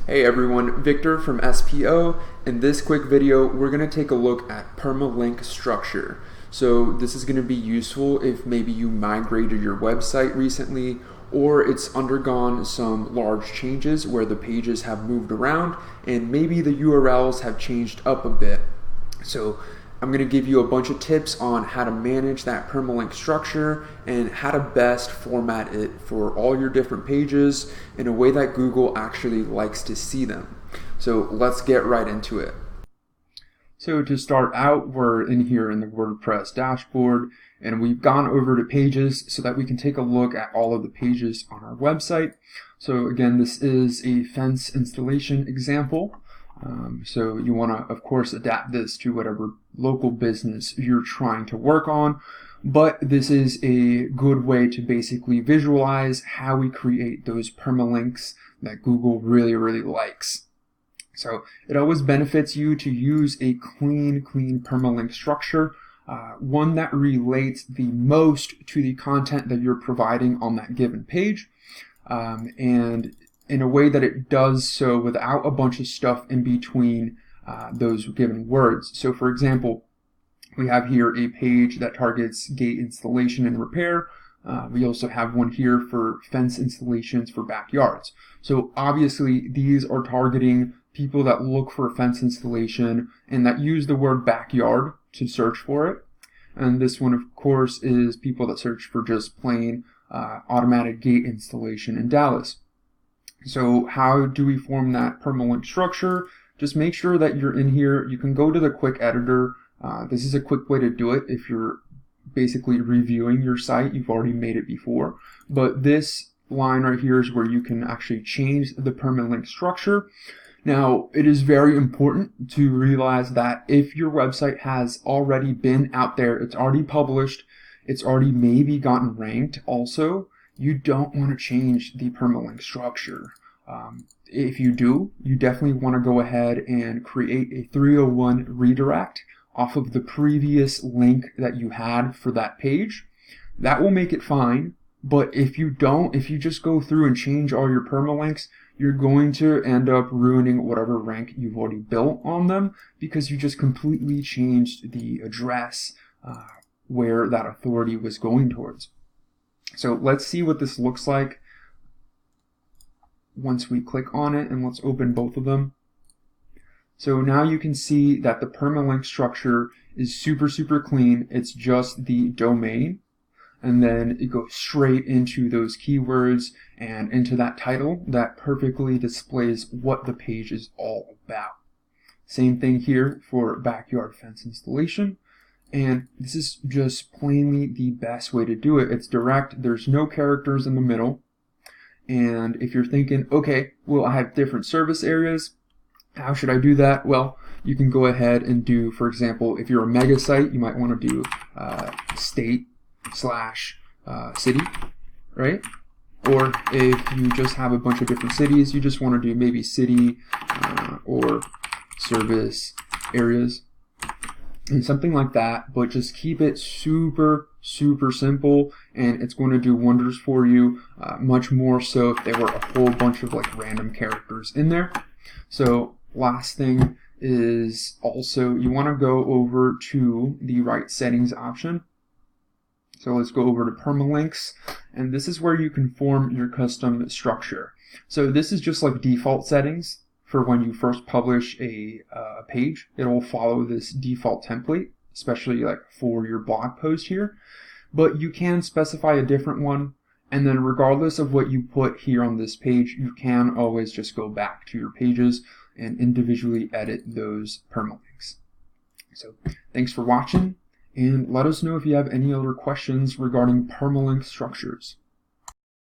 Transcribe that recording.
Hey everyone, Victor from SPO. In this quick video, we're going to take a look at permalink structure. So this is going to be useful if maybe you migrated your website recently or it's undergone some large changes where the pages have moved around and maybe the URLs have changed up a bit. So I'm going to give you a bunch of tips on how to manage that permalink structure and how to best format it for all your different pages in a way that Google actually likes to see them. So let's get right into it. So to start out, we're in here in the WordPress dashboard and we've gone over to pages so that we can take a look at all of the pages on our website. So again, this is a fence installation example. So you want to, of course, adapt this to whatever local business you're trying to work on, but this is a good way to basically visualize how we create those permalinks that Google really likes. So it always benefits you to use a clean permalink structure, one that relates the most to the content that you're providing on that given page, and in a way that it does so without a bunch of stuff in between those given words. So for example, we have here a page that targets gate installation and repair. We also have one here for fence installations for backyards. So obviously these are targeting people that look for a fence installation and that use the word backyard to search for it. And this one, of course, is people that search for just plain automatic gate installation in Dallas. So how do we form that permalink structure? Just make sure that you're in here. You can go to the quick editor. This is a quick way to do it if you're basically reviewing your site. You've already made it before. But this line right here is where you can actually change the permalink structure. Now, it is very important to realize that if your website has already been out there, it's already published, it's already maybe gotten ranked also, you don't want to change the permalink structure. If you do, you definitely want to go ahead and create a 301 redirect off of the previous link that you had for that page. That will make it fine, but if you don't, if you just go through and change all your permalinks, you're going to end up ruining whatever rank you've already built on them because you just completely changed the address where that authority was going towards. So let's see what this looks like once we click on it, and let's open both of them. So now you can see that the permalink structure is super clean. It's just the domain, and then it goes straight into those keywords and into that title that perfectly displays what the page is all about. Same thing here for backyard fence installation. And this is just plainly the best way to do it. It's direct. There's no characters in the middle. And if you're thinking, okay, well, I have different service areas, how should I do that? Well, you can go ahead and do, for example, if you're a mega site, you might want to do state/city, right? Or if you just have a bunch of different cities, you just want to do maybe city or service areas. And something like that, but just keep it super simple, and it's going to do wonders for you, much more so if there were a whole bunch of like random characters in there. So last thing is also you want to go over to the right settings option. So let's go over to permalinks, and this is where you can form your custom structure. So this is just like default settings. For when you first publish a page, it will follow this default template, especially like for your blog post here. But you can specify a different one, and then regardless of what you put here on this page, you can always just go back to your pages and individually edit those permalinks. So thanks for watching, and let us know if you have any other questions regarding permalink structures.